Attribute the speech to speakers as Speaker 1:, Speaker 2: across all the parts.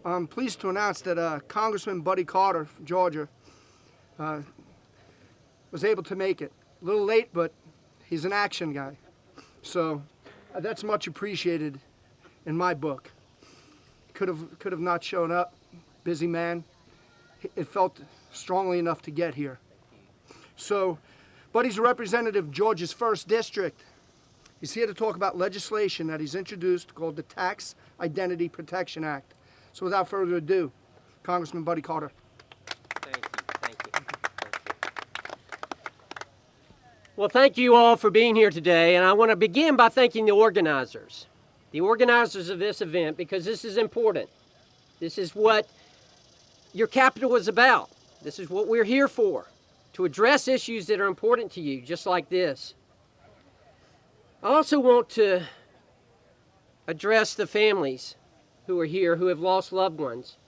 Speaker 1: I'm pleased to announce that Congressman Buddy Carter from Georgia was able to make it. A little late, but he's an action guy. So that's much appreciated in my book. Could have not shown up, busy man. It felt strongly enough to get here. So Buddy's a representative of Georgia's 1st District. He's here to talk about legislation that he's introduced called the Tax Identity Protection Act. So without further ado, Congressman Buddy Carter.
Speaker 2: Thank you. Well, thank you all for being here today, and I want to begin by thanking the organizers of this event, because this is important. This is what your Capitol is about. This is what we're here for, to address issues that are important to you, just like this. I also want to address the families who are here who have lost loved ones.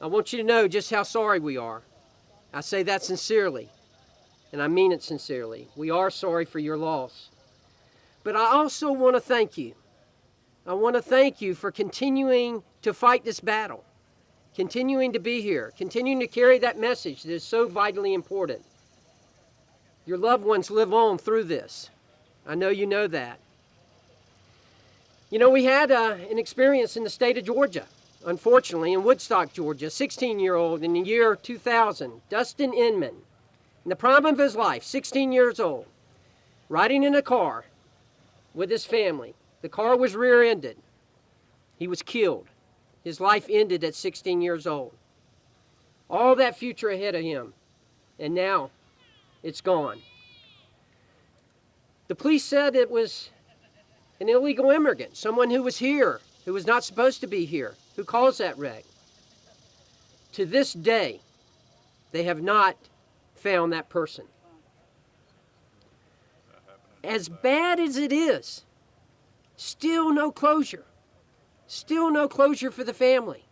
Speaker 2: I want you to know just how sorry we are. I say that sincerely, and I mean it sincerely. We are sorry for your loss. But I also want to thank you. I want to thank you for continuing to fight this battle, continuing to be here, continuing to carry that message that is so vitally important. Your loved ones live on through this. I know you know that. You know, we had an experience in the state of Georgia, unfortunately, in Woodstock, Georgia, a 16-year-old in the year 2000, Dustin Inman, in the prime of his life, 16 years old, riding in a car with his family. The car was rear-ended. He was killed. His life ended at 16 years old. All that future ahead of him, and now it's gone. The police said it was an illegal immigrant, someone who was here, who was not supposed to be here, who caused that wreck. To this day, they have not found that person. As bad as it is, still no closure. Still no closure for the family.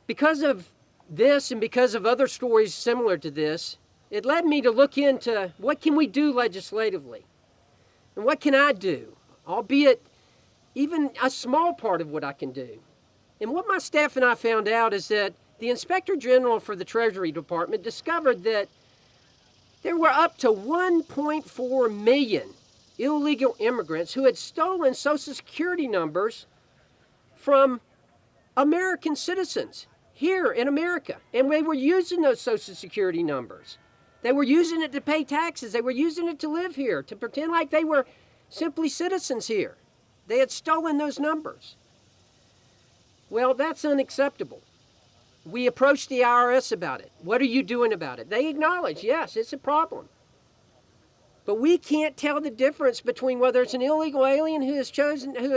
Speaker 2: Because of this and because of other stories similar to this, it led me to look into what can we do legislatively? And what can I do? Albeit even a small part of what I can do. And what my staff and I found out is that the Inspector General for the Treasury Department discovered that there were up to 1.4 million illegal immigrants who had stolen Social Security numbers from American citizens here in America. And they were using those Social Security numbers. They were using it to pay taxes. They were using it to live here, to pretend like they were simply citizens here. They had stolen those numbers. Well, that's unacceptable. We approached the IRS about it. What are you doing about it? They acknowledge, yes, it's a problem. But we can't tell the difference between whether it's an illegal alien who has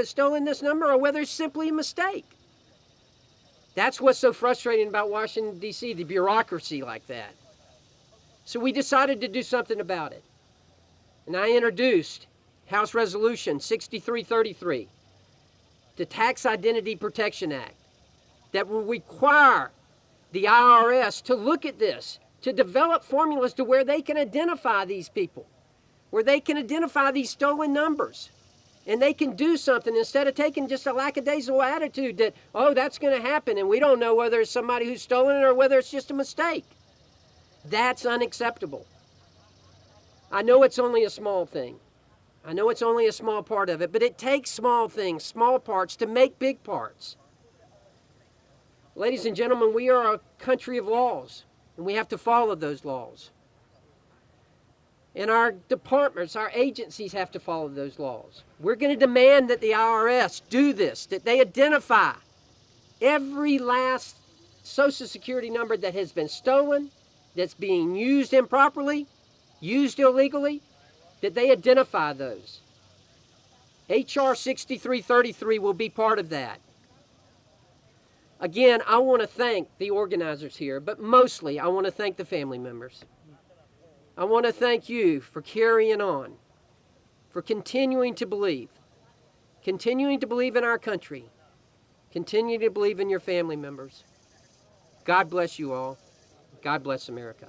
Speaker 2: stolen this number or whether it's simply a mistake. That's what's so frustrating about Washington, D.C., the bureaucracy like that. So we decided to do something about it. And I introduced House Resolution 6333, the Tax Identity Protection Act, that will require the IRS to look at this, to develop formulas to where they can identify these people, where they can identify these stolen numbers. And they can do something instead of taking just a lackadaisical attitude that, oh, that's going to happen, and we don't know whether it's somebody who's stolen it or whether it's just a mistake. That's unacceptable. I know it's only a small thing. I know it's only a small part of it, but it takes small things, small parts, to make big parts. Ladies and gentlemen, we are a country of laws, and we have to follow those laws. And our departments, our agencies have to follow those laws. We're going to demand that the IRS do this, that they identify every last Social Security number that has been stolen, that's being used improperly, used illegally, that they identify those. H.R. 6333 will be part of that. Again, I want to thank the organizers here, but mostly I want to thank the family members. I want to thank you for carrying on, for continuing to believe in our country, continue to believe in your family members. God bless you all. God bless America.